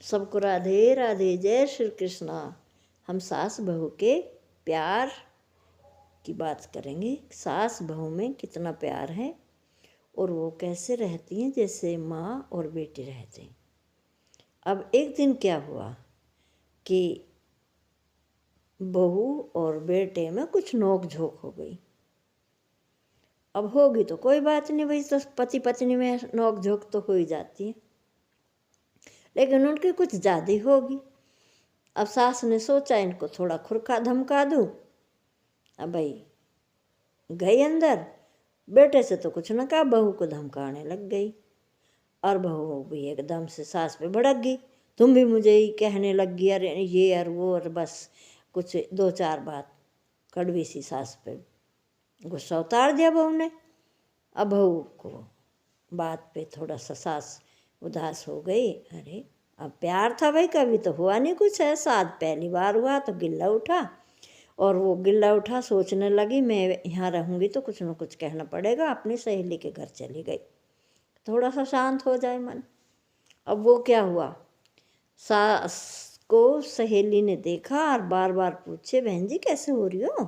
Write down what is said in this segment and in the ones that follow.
सबको राधे राधे, जय श्री कृष्णा। हम सास बहू के प्यार की बात करेंगे। सास बहू में कितना प्यार है और वो कैसे रहती हैं जैसे माँ और बेटी रहते हैं। अब एक दिन क्या हुआ कि बहू और बेटे में कुछ नोक झोंक हो गई। अब होगी तो कोई बात नहीं भाई, तो पति पत्नी में नोक झोंक तो हो ही जाती है, लेकिन उनकी कुछ ज़्यादा ही होगी। अब सास ने सोचा इनको थोड़ा खुरखा धमका दूँ। अब भाई गई अंदर, बेटे से तो कुछ न कहा, बहू को धमकाने लग गई। और बहू भी एकदम से सास पे भड़क गई, तुम भी मुझे ही कहने लग गई, अरे ये और वो, और बस कुछ दो चार बात कड़वी सी सास पे गुस्सा उतार दिया बहू ने। अब बहू को बात पे थोड़ा सा सास उदास हो गई। अरे अब प्यार था भाई, कभी तो हुआ नहीं कुछ ऐसा, आज पहली बार हुआ तो गिल्ला उठा। और वो गिल्ला उठा, सोचने लगी मैं यहाँ रहूँगी तो कुछ न कुछ कहना पड़ेगा। अपनी सहेली के घर चली गई, थोड़ा सा शांत हो जाए मन। अब वो क्या हुआ, सास को सहेली ने देखा और बार बार पूछे, बहन जी कैसे हो रही हो,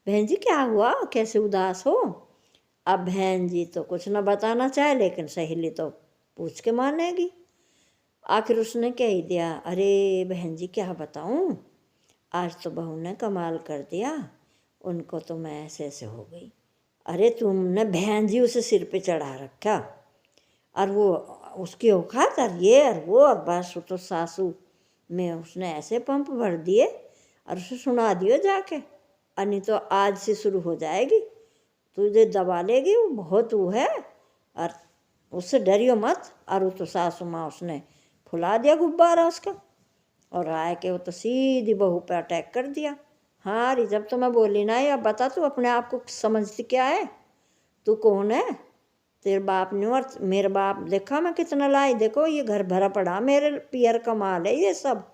बहन जी क्या हुआ, कैसे उदास हो। अब बहन जी तो कुछ ना बताना चाहे, लेकिन सहेली तो पूछ के मानेगी। आखिर उसने कह ही दिया, अरे बहन जी क्या बताऊं, आज तो बहू ने कमाल कर दिया, उनको तो मैं ऐसे ऐसे हो गई। अरे तुमने बहन जी उसे सिर पे चढ़ा रखा, और वो उसकी औकात और ये और वो, और बस वो तो सासू में उसने ऐसे पंप भर दिए और उसे सुना दियो जाके, नहीं तो आज से शुरू हो जाएगी, तुझे दबा लेगी, वो बहुत वो है, और उससे डरियो मत। और वो तो सासू माँ उसने फुला दिया गुब्बारा उसका, और आए के वो तो सीधी बहू पे अटैक कर दिया। हाँ अरे जब तो मैं बोली ना, अब बता तू अपने आप को समझती क्या है, तू कौन है, तेरे बाप ने और मेरे बाप देखा मैं कितना लाई, देखो ये घर भरा पड़ा मेरे पियर का माल है ये सब।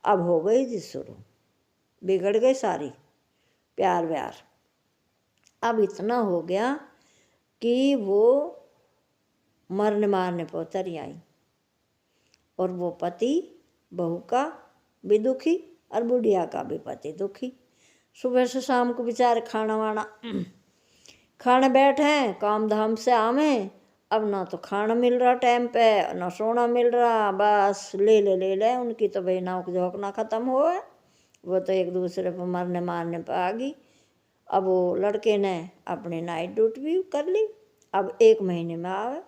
अब हो गई जी शुरू, बिगड़ गई सारी प्यार व्यार। अब इतना हो गया कि वो मरने मारने पर उतर आई, और वो पति बहू का भी दुखी और बुढ़िया का भी पति दुखी। सुबह से शाम को बेचारे खाना वाना खाने बैठे हैं, काम धाम से आवे, अब ना तो खाना मिल रहा टाइम पे, ना सोना मिल रहा, बस ले ले उनकी तो भाई नौक झोंक ना ख़त्म हो है। वो तो एक दूसरे पर मरने मारने पर आ गई। अब वो लड़के ने अपनी नाइट ड्यूटी भी कर ली, अब 1 महीने में आवे,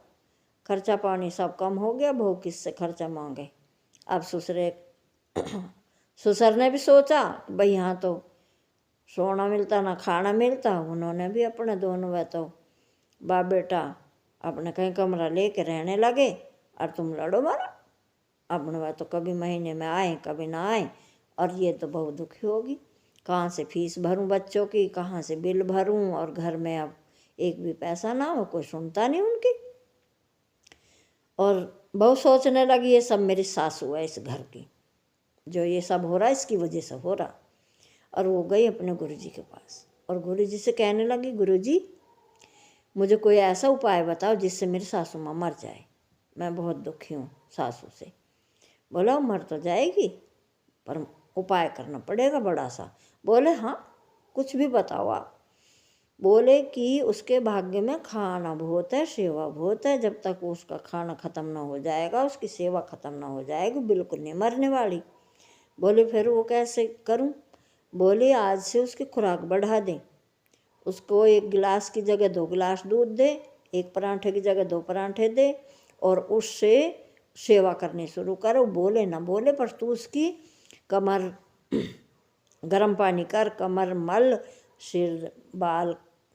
खर्चा पानी सब कम हो गया, बहू किससे खर्चा मांगे। अब ससुर ने भी सोचा भाई यहाँ तो सोना मिलता ना खाना मिलता, उन्होंने भी अपने दोनों वे तो बाप बेटा अपने कहीं कमरा लेके रहने लगे, और तुम लड़ो मारो अपने वे तो कभी महीने में आए कभी ना आए। और ये तो बहुत दुखी होगी, कहाँ से फीस भरूं बच्चों की, कहाँ से बिल भरूं, और घर में अब एक भी पैसा ना हो, कोई सुनता नहीं उनकी। और बहुत सोचने लगी ये सब मेरी सासू है इस घर की, जो ये सब हो रहा है इसकी वजह से हो रहा। और वो गई अपने गुरुजी के पास, और गुरुजी से कहने लगी, गुरुजी मुझे कोई ऐसा उपाय बताओ जिससे मेरी सासू माँ मर जाए, मैं बहुत दुखी हूँ सासू से। बोला मर तो जाएगी पर उपाय करना पड़ेगा बड़ा सा। बोले हाँ कुछ भी बताओ आप। बोले कि उसके भाग्य में खाना बहुत है, सेवा बहुत है, जब तक उसका खाना ख़त्म ना हो जाएगा, उसकी सेवा ख़त्म ना हो जाएगी, बिल्कुल नहीं मरने वाली। बोले फिर वो कैसे करूं। बोले आज से उसकी खुराक बढ़ा दें, उसको 1 गिलास की जगह 2 गिलास दूध दे, 1 परांठे की जगह 2 परांठे दे, और उससे सेवा करनी शुरू करो। बोले ना बोले पर तू उसकी कमर गर्म पानी कर, कमर मल, सिर बाल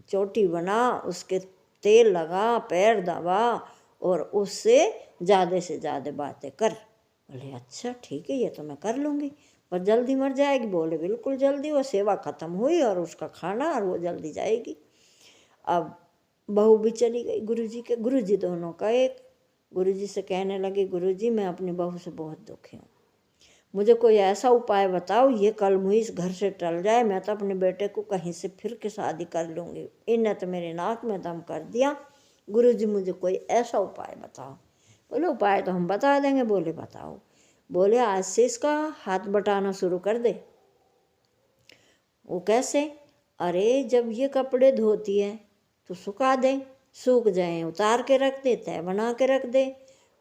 चोटी बना, उसके तेल लगा, पैर दबा, और उससे ज़्यादा से ज़्यादा बातें कर। बोले अच्छा ठीक है ये तो मैं कर लूँगी, पर जल्दी मर जाएगी। बोले बिल्कुल जल्दी, वो सेवा ख़त्म हुई और उसका खाना, और वो जल्दी जाएगी। अब बहू भी चली गई गुरुजी के, गुरुजी दोनों का एक। गुरुजी से कहने लगी, गुरुजी मैं अपनी बहू से बहुत दुखी हूँ, मुझे कोई ऐसा उपाय बताओ ये कल मुझे इस घर से टल जाए, मैं तो अपने बेटे को कहीं से फिर के शादी कर लूँगी, इनने तो मेरे नाक में दम कर दिया, गुरुजी मुझे कोई ऐसा उपाय बताओ। बोले उपाय तो हम बता देंगे। बोले बताओ। बोले आज से इसका हाथ बटाना शुरू कर दे। वो कैसे? अरे जब ये कपड़े धोती है तो सुखा दे, सूख जाए उतार के रख दे, तय बना के रख दे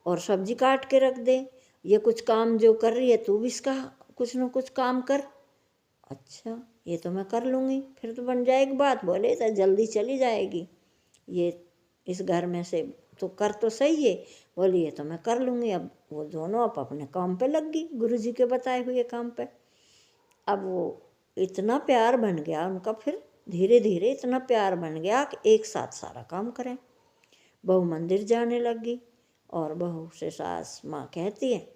और सब्जी काट के रख दे। ये कुछ काम जो कर रही है तू भी इसका कुछ न कुछ काम कर। अच्छा ये तो मैं कर लूँगी, फिर तो बन जाएगी बात। बोले तो जल्दी चली जाएगी ये इस घर में से, तो कर तो सही है। बोली ये तो मैं कर लूँगी। अब वो दोनों अब अपने काम पे लग गई, गुरुजी के बताए हुए काम पे। अब वो इतना प्यार बन गया उनका, फिर धीरे धीरे इतना प्यार बन गया कि एक साथ सारा काम करें। बहू मंदिर जाने लगी और बहू से सास माँ कहती है,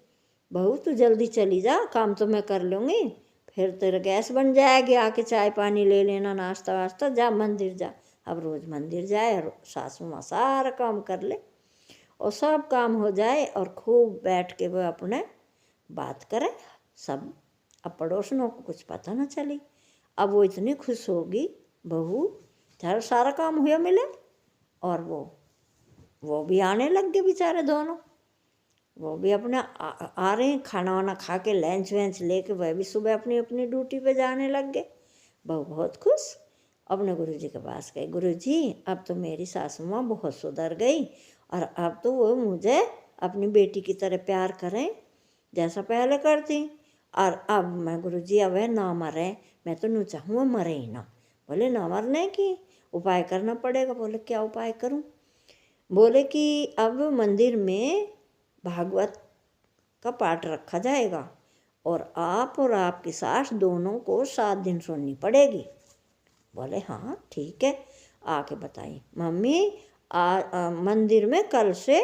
बहू तू जल्दी चली जा, काम तो मैं कर लूँगी, फिर तेरा गैस बन जाएगी, आके चाय पानी ले लेना, नाश्ता वाश्ता, जा मंदिर जा। अब रोज़ मंदिर जाए और सासू माँ सारा काम कर ले और सब काम हो जाए और खूब बैठ के वह अपने बात करे सब। अब पड़ोसनों को कुछ पता न चली। अब वो इतनी खुश होगी बहू, चाहे सारा काम हुआ मिले। और वो भी आने लग गए बेचारे दोनों, वो भी अपने आ रहे हैं, खाना वाना खा के लंच वेंच लेके वह भी सुबह अपनी अपनी ड्यूटी पे जाने लग गए। बहू बहुत खुश अपने गुरुजी के पास गई, गुरुजी अब तो मेरी सासू माँ बहुत सुधर गई और अब तो वो मुझे अपनी बेटी की तरह प्यार करें जैसा पहले करती। और अब मैं गुरुजी अब है ना मरे, मैं तो नहीं चाहूँगा मरे ही ना। बोले ना मरने की उपाय करना पड़ेगा। बोले क्या उपाय करूँ? बोले कि अब मंदिर में भागवत का पाठ रखा जाएगा और आप और आपकी सास दोनों को 7 दिन सुननी पड़ेगी। बोले हाँ ठीक है, आके बताइए। मम्मी मंदिर में कल से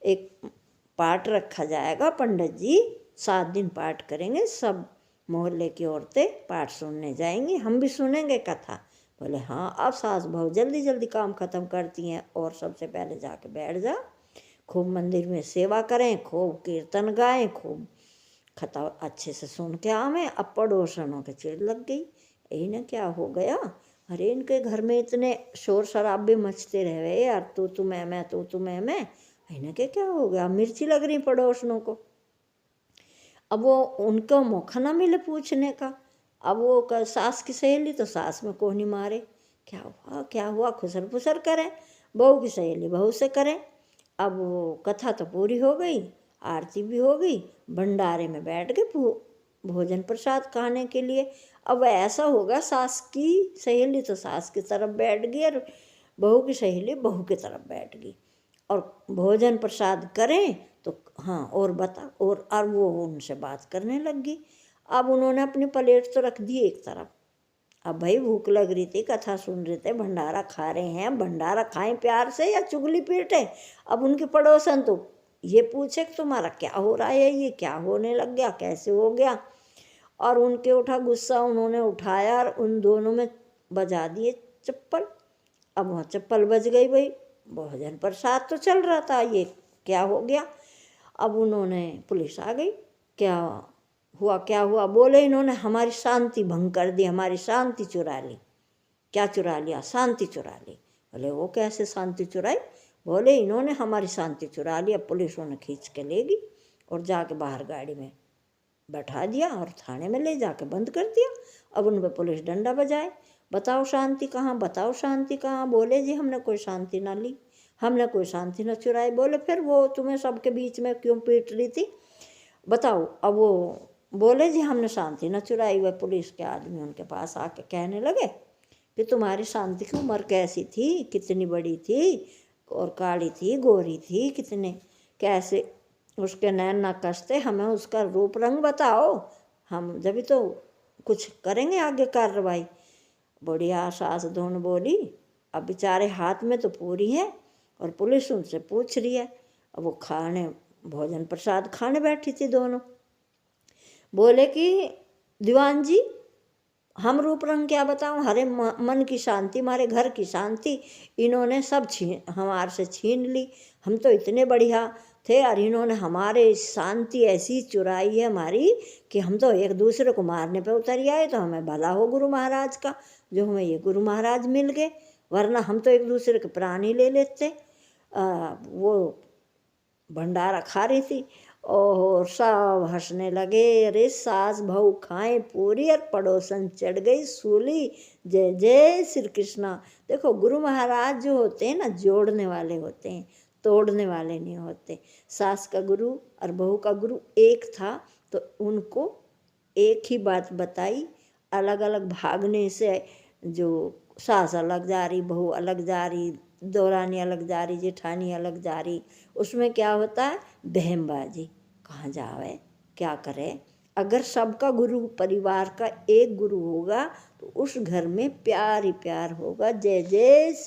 एक पाठ रखा जाएगा, पंडित जी 7 दिन पाठ करेंगे, सब मोहल्ले की औरतें पाठ सुनने जाएंगी, हम भी सुनेंगे कथा। बोले हाँ। अब सास बहू जल्दी जल्दी काम ख़त्म करती हैं और सबसे पहले जाके बैठ जा, खूब मंदिर में सेवा करें, खूब कीर्तन गाएं, खूब कथा अच्छे से सुन के आवें। अब पड़ोसनों के चिढ़ लग गई, यही ना क्या हो गया, अरे इनके घर में इतने शोर शराबे मचते रहे यार, तू मैं तू मैं, इन्हें के क्या हो गया, मिर्ची लग रही पड़ोसनों को। अब वो उनको मौका ना मिले पूछने का। अब वो सास की सहेली तो सास में कोहनी मारे, क्या हुआ खुसर फुसर करें, बहू की सहेली बहू से करें। अब वो कथा तो पूरी हो गई, आरती भी हो गई, भंडारे में बैठ गए भोजन प्रसाद खाने के लिए। अब ऐसा होगा सास की सहेली तो सास की तरफ बैठ गई और बहू की सहेली बहू की तरफ बैठ गई और भोजन प्रसाद करें तो हाँ और बता और वो उनसे बात करने लग गई। अब उन्होंने अपनी प्लेट तो रख दी एक तरफ, अब भाई भूख लग रही थी, कथा सुन रहे थे, भंडारा खा रहे हैं, भंडारा खाएं प्यार से या चुगली पीटे। अब उनके पड़ोसन तो ये पूछे कि तुम्हारा क्या हो रहा है, ये क्या होने लग गया, कैसे हो गया। और उनके उठा गुस्सा, उन्होंने उठाया और उन दोनों में बजा दिए चप्पल। अब वहाँ चप्पल बज गई, भाई भोजन प्रसाद तो चल रहा था, ये क्या हो गया। अब उन्होंने पुलिस आ गई, क्या हुआ। बोले इन्होंने हमारी शांति भंग कर दी, हमारी शांति चुरा ली। क्या चुरा लिया? शांति चुरा ली। बोले वो कैसे शांति चुराई? बोले इन्होंने हमारी शांति चुरा ली। अब पुलिस उन्हें खींच के ले गई और जाके बाहर गाड़ी में बैठा दिया और थाने में ले जाके बंद कर दिया। अब उन पर पुलिस डंडा बजाए, बताओ शांति कहाँ, बताओ शांति कहाँ। बोले जी हमने कोई शांति ना ली, हमने कोई शांति ना चुराई। बोले फिर वो तुम्हें सबके बीच में क्यों पीट रही थी, बताओ। अब वो बोले जी हमने शांति न चुराई। वह पुलिस के आदमी उनके पास आके कहने लगे कि तुम्हारी शांति की उम्र कैसी थी, कितनी बड़ी थी और काली थी, गोरी थी, कितने कैसे उसके नैन नक्श थे, हमें उसका रूप रंग बताओ, हम जब तो कुछ करेंगे आगे कार्रवाई। बढ़िया सास दोनों बोली अब बेचारे हाथ में तो पूरी है और पुलिस उनसे पूछ रही है। अब वो भोजन प्रसाद खाने बैठी थी दोनों। बोले कि दीवान जी हम रूप रंग क्या बताऊं, हरे मन की शांति, हमारे घर की शांति इन्होंने सब हमारे से छीन ली। हम तो इतने बढ़िया थे और इन्होंने हमारे शांति ऐसी चुराई है हमारी कि हम तो एक दूसरे को मारने पे उतर आए। तो हमें भला हो गुरु महाराज का जो हमें ये गुरु महाराज मिल गए, वरना हम तो एक दूसरे के प्राण ही ले लेते। वो भंडारा खा रही थी और सब हंसने लगे। अरे सास बहू खाएं पूरी और पड़ोसन चढ़ गई सूली। जय जय श्री कृष्णा। देखो गुरु महाराज जो होते हैं ना, जोड़ने वाले होते हैं, तोड़ने वाले नहीं होते। सास का गुरु और बहू का गुरु एक था, तो उनको एक ही बात बताई। अलग अलग भागने से जो सास अलग जा रही, बहू अलग जा रही, दौरानी अलग जा रही, जेठानी अलग जा रही, उसमें क्या होता है? बहमबाजी। कहाँ जावे, क्या करे। अगर सबका गुरु परिवार का एक गुरु होगा तो उस घर में प्यार ही प्यार होगा। जय जय